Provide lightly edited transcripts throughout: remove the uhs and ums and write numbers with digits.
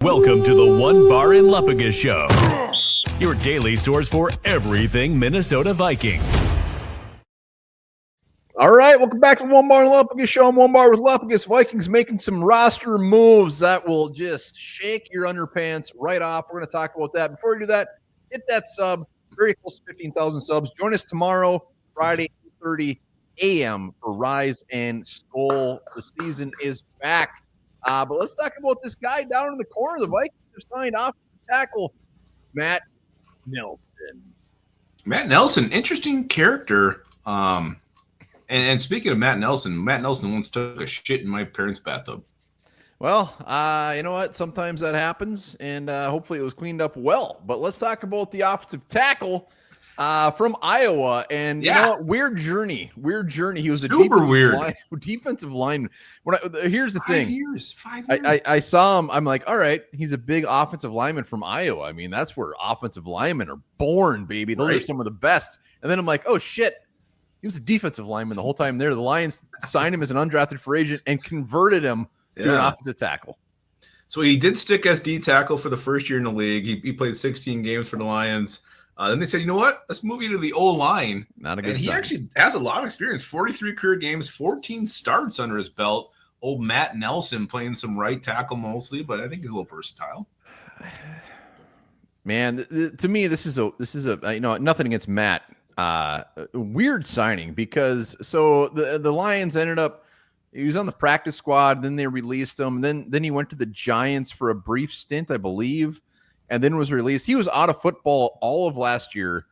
Welcome to the Onebar and Lupagus Show, your daily source for everything Minnesota Vikings. All right, welcome back to the Onebar and Lupagus Show. I'm Onebar with Lupagus. Vikings making some roster moves that will just shake your underpants right off. We're going to talk about that. Before we do that, hit that sub. Very close to 15,000 subs. Join us tomorrow, Friday, 8:30 a.m. for Rise and Skull. The season is back. But let's talk about this guy down in the corner. The Vikings have signed offensive tackle Matt Nelson. Matt Nelson, interesting character. And speaking of Matt Nelson once took a shit in my parents' bathtub. Well, you know what? Sometimes that happens, and hopefully it was cleaned up well. But let's talk about the offensive tackle from Iowa. And you know what? Weird journey. He was a defensive lineman. Here's the thing. 5 years. I saw him. I'm like, all right, he's a big offensive lineman from Iowa. I mean, that's where offensive linemen are born, baby. Those are some of the best. And then I'm like, oh, shit. He was a defensive lineman the whole time there. The Lions signed him as an undrafted free agent and converted him to an offensive tackle. So he did stick SD tackle for the first year in the league. He played 16 games for the Lions. Then they said, you know what? Let's move you to the O-line. Not a good sign. He actually has a lot of experience. 43 career games, 14 starts under his belt. Old Matt Nelson playing some right tackle mostly, but I think he's a little versatile. Man, to me, this is a nothing against Matt. Weird signing because the Lions ended up, he was on the practice squad, then they released him, then he went to the Giants for a brief stint, I believe, and then was released. He was out of football all of last year.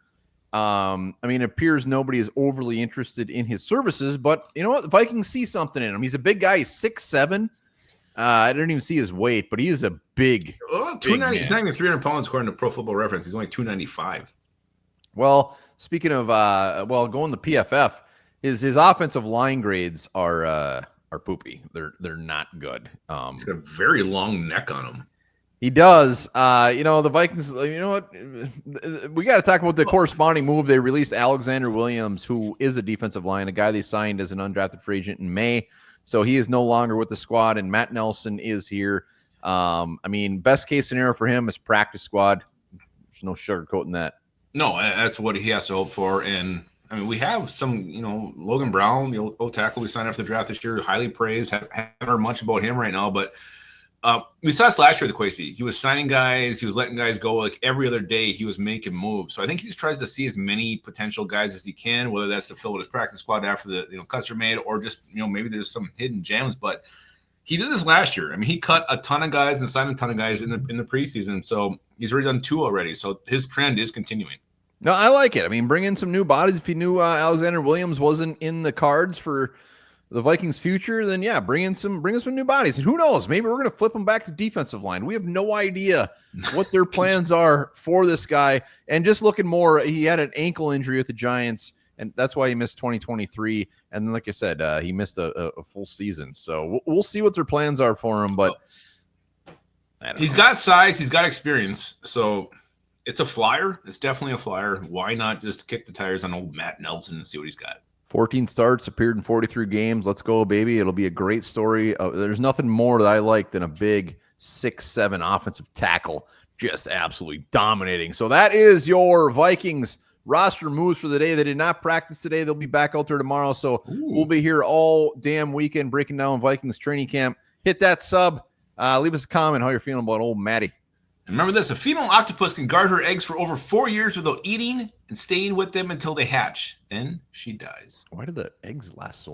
I mean, it appears nobody is overly interested in his services, but you know what? The Vikings see something in him. He's a big guy. He's 6'7". I didn't even see his weight, but he is a big, 290. He's not even 300 pounds according to Pro Football Reference. He's only 295. Well, speaking of going to PFF, his offensive line grades are poopy. They're not good. He's got a very long neck on him. He does. The Vikings, you know what? We got to talk about the corresponding move. They released Alexander Williams, who is a defensive line, a guy they signed as an undrafted free agent in May. So he is no longer with the squad, and Matt Nelson is here. I mean, best case scenario for him is practice squad. There's no sugarcoating that. No, that's what he has to hope for. And I mean, we have some, Logan Brown, the old tackle we signed after the draft this year, highly praised. Haven't heard much about him right now, but we saw this last year at the Quasi. He was signing guys, he was letting guys go like every other day. He was making moves. So I think he just tries to see as many potential guys as he can, whether that's to fill out his practice squad after the cuts are made, or just maybe there's some hidden gems. But he did this last year. I mean, he cut a ton of guys and signed a ton of guys in the preseason. So he's already done 2 already. So his trend is continuing. No, I like it. I mean, bring in some new bodies. If you knew Alexander Williams wasn't in the cards for the Vikings' future, then yeah, bring in some new bodies. And who knows? Maybe we're going to flip them back to defensive line. We have no idea what their plans are for this guy. And just looking more, he had an ankle injury with the Giants, and that's why he missed 2023. And then, like I said, he missed a full season. So we'll see what their plans are for him. But he's got size, he's got experience, so. It's a flyer. It's definitely a flyer. Why not just kick the tires on old Matt Nelson and see what he's got? 14 starts, appeared in 43 games. Let's go, baby. It'll be a great story. There's nothing more that I like than a big 6'7" offensive tackle just absolutely dominating. So that is your Vikings roster moves for the day. They did not practice today. They'll be back out there tomorrow. So we'll be here all damn weekend breaking down Vikings training camp. Hit that sub. Leave us a comment how you're feeling about old Matty. Remember this, a female octopus can guard her eggs for over 4 years without eating and staying with them until they hatch. Then she dies. Why do the eggs last so